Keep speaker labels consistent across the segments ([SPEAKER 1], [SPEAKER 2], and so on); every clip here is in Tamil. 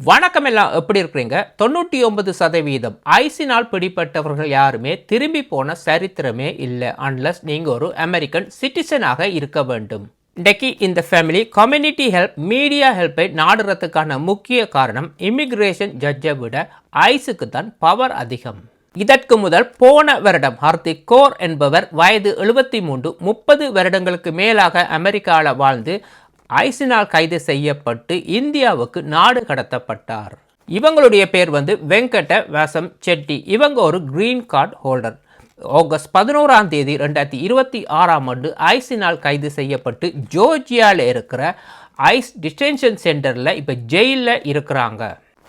[SPEAKER 1] வணக்கம் எல்லாம் எப்படி இருக்கிறீங்க? 99% ஐஸினால் பிடிப்பட்டவர்கள் யாருமே திரும்பி போன சரித்திரமே இல்லை, அன்லஸ் நீங்கள் ஒரு அமெரிக்கன் சிட்டிசனாக இருக்க வேண்டும். இன்றைக்கு இந்த ஃபேமிலி கம்யூனிட்டி ஹெல்ப் மீடியா ஹெல்ப்பை நாடுறதுக்கான முக்கிய காரணம் இமிகிரேஷன் ஜட்ஜை விட ஐஸுக்கு தான் பவர் அதிகம். இதற்கு முதல் போன வருடம் ஹர்திக் கௌர் என்பவர் வயது 73 30 வருடங்களுக்கு மேலாக அமெரிக்காவில் வாழ்ந்து ஐஸினால் கைது செய்யப்பட்டு இந்தியாவுக்கு நாடு கடத்தப்பட்டார். இவங்களுடைய பேர் வெங்கட வாசம் செட்டி. இவங்க ஒரு கிரீன் கார்டு ஹோல்டர். ஆகஸ்ட் 11ஆம் தேதி 2026ஆம் ஆண்டு ஐஸினால் கைது செய்யப்பட்டு ஜோர்ஜியாவில் இருக்கிற ஐஸ் டிடென்ஷன் சென்டரில் இப்போ ஜெயிலில் இருக்கிறாங்க.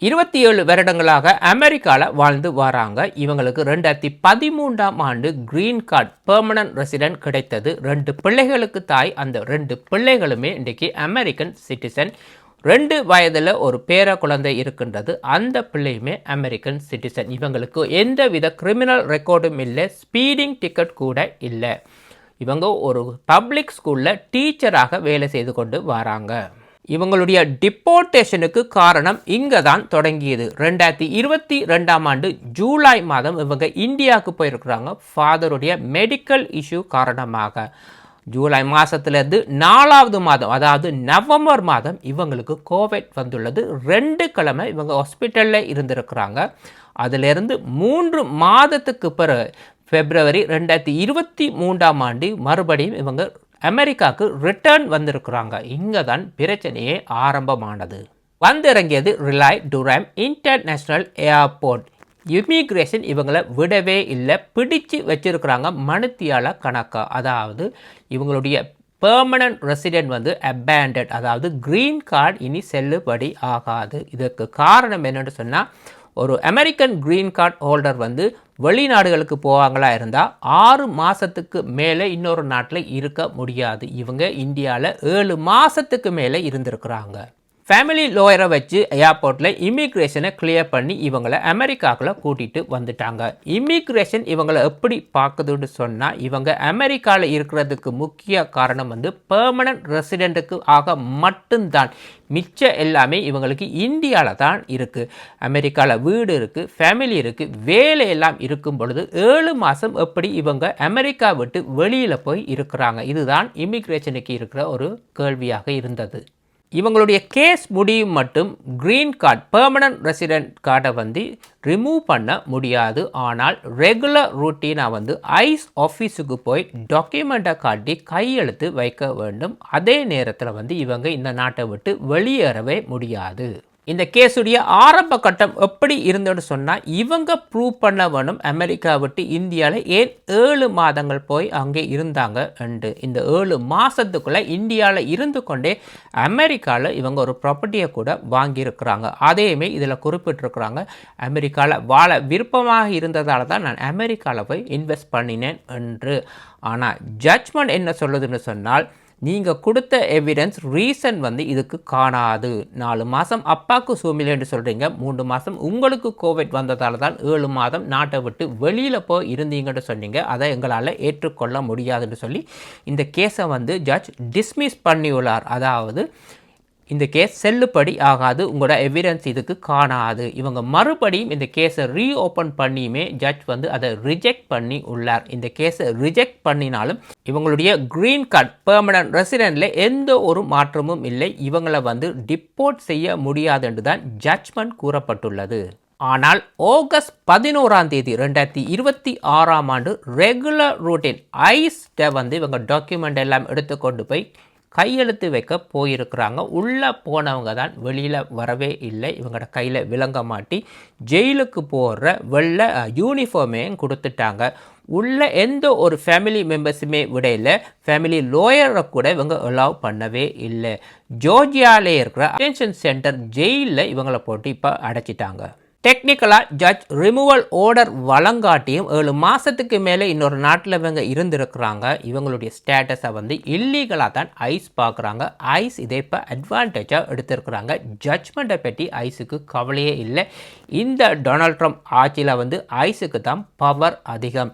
[SPEAKER 1] 27 வருடங்களாக அமெரிக்காவில் வாழ்ந்து வராங்க. இவங்களுக்கு 2013ஆம் ஆண்டு கிரீன் கார்டு பெர்மனன்ட் ரெசிடென்ட் கிடைத்தது. 2 பிள்ளைகளுக்கு தாய். அந்த 2 பிள்ளைகளுமே இன்றைக்கு அமெரிக்கன் சிட்டிசன். 2 வயதில் ஒரு பேர குழந்தை இருக்கின்றது. அந்த பிள்ளையுமே அமெரிக்கன் சிட்டிசன். இவங்களுக்கு எந்தவித கிரிமினல் ரெக்கார்டும் இல்லை, ஸ்பீடிங் டிக்கெட் கூட இல்லை. இவங்க ஒரு பப்ளிக் ஸ்கூலில் டீச்சராக வேலை செய்து கொண்டு வராங்க. இவங்களுடைய டிப்போர்டேஷனுக்கு காரணம் இங்கே தான் தொடங்கியது. 2022ஆம் ஆண்டு ஜூலை மாதம் இவங்க இந்தியாவுக்கு போயிருக்கிறாங்க ஃபாதருடைய மெடிக்கல் இஷ்யூ காரணமாக. ஜூலை மாதத்துலேருந்து 4வது மாதம், அதாவது நவம்பர் மாதம் இவங்களுக்கு கோவிட் வந்துள்ளது. 2 கிழமை இவங்க ஹாஸ்பிட்டலில் இருந்திருக்கிறாங்க. அதிலிருந்து 3 மாதத்துக்கு பிறகு பிப்ரவரி 2023ஆம் ஆண்டு மறுபடியும் இவங்க அமெரிக்காவுக்கு ரிட்டர்ன் வந்திருக்கிறாங்க. இங்கே தான் பிரச்சனையே ஆரம்பமானது. வந்திறங்கியது ரிலாய் டுராம் இன்டர்நேஷ்னல் ஏர்போர்ட். இமிகிரேஷன் இவங்களை விடவே இல்லை, பிடிச்சு வச்சிருக்கிறாங்க மணித்தியால கணக்கா. அதாவது இவங்களுடைய பெர்மனன்ட் ரெசிடென்ட் அபேண்டட், அதாவது கிரீன் கார்டு இனி செல்லுபடி ஆகாது. இதற்கு காரணம் என்னென்னு சொன்னால், ஒரு அமெரிக்கன் கிரீன் கார்டு ஹோல்டர் வெளிநாடுகளுக்கு போவாங்களா இருந்தால் 6 மாதத்துக்கு மேலே இன்னொரு நாட்டில் இருக்க முடியாது. இவங்க இந்தியாவில் 7 மாதத்துக்கு மேலே இருந்திருக்கிறாங்க. ஃபேமிலி லோயரை வச்சு ஏர்போர்ட்டில் இமிக்ரேஷனை கிளியர் பண்ணி இவங்களை அமெரிக்காவுக்குள்ள கூட்டிகிட்டு வந்துட்டாங்க. இமிக்ரேஷன் இவங்களை எப்படி பார்க்குதுன்னு சொன்னால், இவங்க அமெரிக்காவில் இருக்கிறதுக்கு முக்கிய காரணம் பெர்மனன்ட் ரெசிடென்ட்டுக்கு ஆக மட்டும்தான். மிச்சம் எல்லாமே இவங்களுக்கு இந்தியாவில் தான் இருக்குது. அமெரிக்காவில் வீடு இருக்குது, ஃபேமிலி இருக்குது, வேலையெல்லாம் இருக்கும் பொழுது 7 மாதம் எப்படி இவங்க அமெரிக்கா விட்டு வெளியில் போய் இருக்கிறாங்க? இதுதான் இமிக்ரேஷனுக்கு இருக்கிற ஒரு கேள்வியாக இருந்தது. இவங்களுடைய கேஸ் முடியும் மட்டும் கிரீன் கார்டு பெர்மனன்ட் ரெசிடென்ட் கார்டை ரிமூவ் பண்ண முடியாது. ஆனால் ரெகுலர் ரூட்டீனாக ஐஸ் ஆஃபீஸுக்கு போய் டாக்குமெண்ட்டை காட்டி கையெழுத்து வைக்க வேண்டும். அதே நேரத்தில் இவங்க இந்த நாட்டை விட்டு வெளியேறவே முடியாது. இந்த கேஸுடைய ஆரம்ப கட்டம் எப்படி இருந்தோன்னு சொன்னால், இவங்க ப்ரூவ் பண்ண வேணும் அமெரிக்கா விட்டு இந்தியாவில் ஏன் 7 மாதங்கள் போய் அங்கே இருந்தாங்க என்று. இந்த 7 மாதத்துக்குள்ளே இந்தியாவில் இருந்து கொண்டே அமெரிக்காவில் இவங்க ஒரு ப்ராப்பர்ட்டியை கூட வாங்கியிருக்கிறாங்க. அதையுமே இதில் குறிப்பிட்டிருக்கிறாங்க. அமெரிக்காவில் வாழ விருப்பமாக இருந்ததால் தான் நான் அமெரிக்காவில் போய் இன்வெஸ்ட் பண்ணினேன் என்று. ஆனால் ஜட்ஜ்மெண்ட் என்ன சொல்லுதுன்னு சொன்னால், நீங்கள் கொடுத்த எவிடன்ஸ் ரீசன் இதுக்கு காணாது. 4 மாதம் அப்பாவுக்கு சூழ்நிலைன்னு சொல்கிறீங்க, 3 மாதம் உங்களுக்கு கோவிட் வந்ததால் தான் 7 மாதம் நாட்டை விட்டு வெளியில் போய் இருந்தீங்கன்னு சொன்னீங்க. அதை எங்களால் ஏற்றுக்கொள்ள முடியாதுன்னு சொல்லி இந்த கேஸை ஜட்ஜ் டிஸ்மிஸ் பண்ணியுள்ளார். அதாவது இந்த கேஸ் செல்லுபடி ஆகாது, உங்களோட எவிடன்ஸ் இதுக்கு காணாது. இவங்க மறுபடியும் இந்த கேஸை ரீஓப்பன் பண்ணியுமே ஜட்ஜ் அதை ரிஜெக்ட் பண்ணி உள்ளார். இந்த கேஸை ரிஜெக்ட் பண்ணினாலும் இவங்களுடைய கிரீன் கார்டு பெர்மனன்ட் ரெசிடென்ட்ல எந்த ஒரு மாற்றமும் இல்லை. இவங்களை டிப்போர்ட் செய்ய முடியாது என்று தான் ஜட்ஜ்மெண்ட் கூறப்பட்டுள்ளது. ஆனால் ஆகஸ்ட் 11ஆம் தேதி 2026ஆம் ஆண்டு ரெகுலர் ரூட்டின் ஐஸ்ட இவங்க டாக்குமெண்ட் எல்லாம் எடுத்துக்கொண்டு போய் கையெழுத்து வைக்க போயிருக்கிறாங்க. உள்ளே போனவங்க தான் வெளியில் வரவே இல்லை. இவங்களோட கையில் விலங்க மாட்டி ஜெயிலுக்கு போடுற வெள்ளை யூனிஃபார்மையும் கொடுத்துட்டாங்க. உள்ள எந்த ஒரு ஃபேமிலி மெம்பர்ஸுமே விடையில் ஃபேமிலி லோயரை கூட இவங்க அலோவ் பண்ணவே இல்லை. ஜோர்ஜியாவிலே இருக்கிற டிடென்ஷன் சென்டர் ஜெயிலில் இவங்களை போட்டு இப்போ அடைச்சிட்டாங்க. டெக்னிக்கலாக ஜட்ஜ் ரிமூவல் ஆர்டர் வழங்காட்டியும் 7 மாதத்துக்கு மேலே இன்னொரு நாட்டில் இவங்க இருந்திருக்கிறாங்க. இவங்களுடைய ஸ்டேட்டஸை இல்லீகலாக தான் ஐஸ் பார்க்குறாங்க. ஐஸ் இதை இப்போ அட்வான்டேஜாக எடுத்திருக்கிறாங்க. ஜட்ஜ்மெண்ட்டை பற்றி ஐஸுக்கு கவலையே இல்லை. இந்த டொனால்ட் ட்ரம்ப் ஆட்சியில் ஐஸுக்கு தான் பவர் அதிகம்.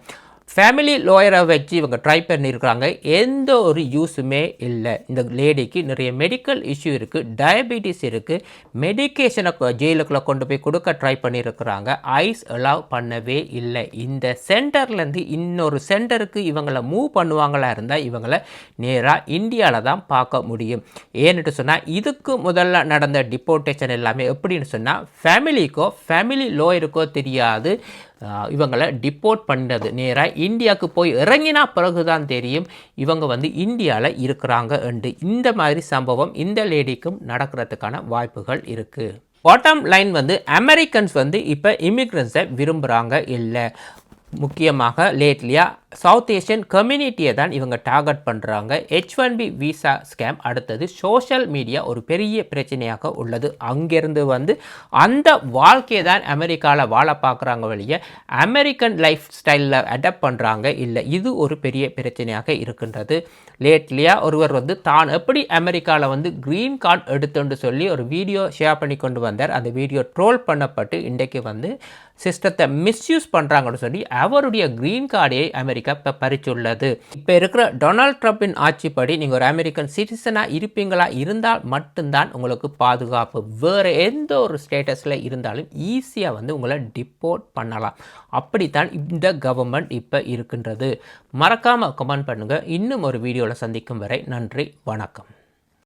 [SPEAKER 1] ஃபேமிலி லாயரை வச்சு இவங்க ட்ரை பண்ணியிருக்கிறாங்க, எந்த ஒரு யூஸுமே இல்லை. இந்த லேடிக்கு நிறைய மெடிக்கல் இஷ்யூ இருக்குது, டயபெட்டிஸ் இருக்குது, மெடிக்கேஷனை ஜெயிலுக்குள்ளே கொண்டு போய் கொடுக்க ட்ரை பண்ணியிருக்கிறாங்க, ஐஸ் அலோவ் பண்ணவே இல்லை. இந்த சென்டர்லேருந்து இன்னொரு சென்டருக்கு இவங்களை மூவ் பண்ணுவாங்களா இருந்தால் இவங்களை நேராக இந்தியாவில் தான் பார்க்க முடியும். ஏன்னுட்டு சொன்னால் இதுக்கு முதல்ல நடந்த டிப்போர்ட்டேஷன் எல்லாமே எப்படின்னு சொன்னால் ஃபேமிலி லாயருக்கோ தெரியாது இவங்களை டிப்போர்ட் பண்ணுறது. நேராக இந்தியாவுக்கு போய் இறங்கினா பிறகுதான் தெரியும் இவங்க இந்தியாவில் இருக்கிறாங்க என்று. இந்த மாதிரி சம்பவம் இந்த லேடிக்கும் நடக்கிறதுக்கான வாய்ப்புகள் இருக்குது. பாட்டம் லைன் அமெரிக்கன்ஸ் இப்போ இமிக்ரன்ஸை விரும்புகிறாங்க இல்லை. முக்கியமாக லேட்லியாக சவுத் ஏஷியன் கம்யூனிட்டியை தான் இவங்க டார்கெட் பண்ணுறாங்க. H1B விசா ஸ்கேம் அடுத்தது சோஷியல் மீடியா ஒரு பெரிய பிரச்சனையாக உள்ளது. அங்கேருந்து அந்த வாழ்க்கையை தான் அமெரிக்காவில் வாழ பார்க்குறாங்க வழிய அமெரிக்கன் லைஃப் ஸ்டைலில் அடாப்ட் பண்ணுறாங்க இல்லை. இது ஒரு பெரிய பிரச்சனையாக இருக்கின்றது. லேட்லியாக ஒருவர் தான் எப்படி அமெரிக்காவில் க்ரீன் கார்டு எடுத்துன்னு சொல்லி ஒரு வீடியோ ஷேர் பண்ணி கொண்டு வந்தார். அந்த வீடியோ ட்ரோல் பண்ணப்பட்டு இன்றைக்கு சிஸ்டத்தை மிஸ்யூஸ் பண்ணுறாங்கன்னு சொல்லி அவருடைய க்ரீன் கார்டை அமெரிக்கா இப்போ பறிச்சுள்ளது. இப்போ இருக்கிற டொனால்ட் ட்ரம்பின் ஆட்சிப்படி நீங்கள் ஒரு அமெரிக்கன் சிட்டிசனாக இருப்பீங்களா இருந்தால் மட்டும்தான் உங்களுக்கு பாதுகாப்பு. வேறு எந்த ஒரு ஸ்டேட்டஸில் இருந்தாலும் ஈஸியாக உங்களை டிப்போர்ட் பண்ணலாம். அப்படித்தான் இந்த கவர்மெண்ட் இப்போ இருக்கின்றது. மறக்காமல் கமெண்ட் பண்ணுங்கள். இன்னும் ஒரு வீடியோவில் சந்திக்கும் வரை நன்றி, வணக்கம்.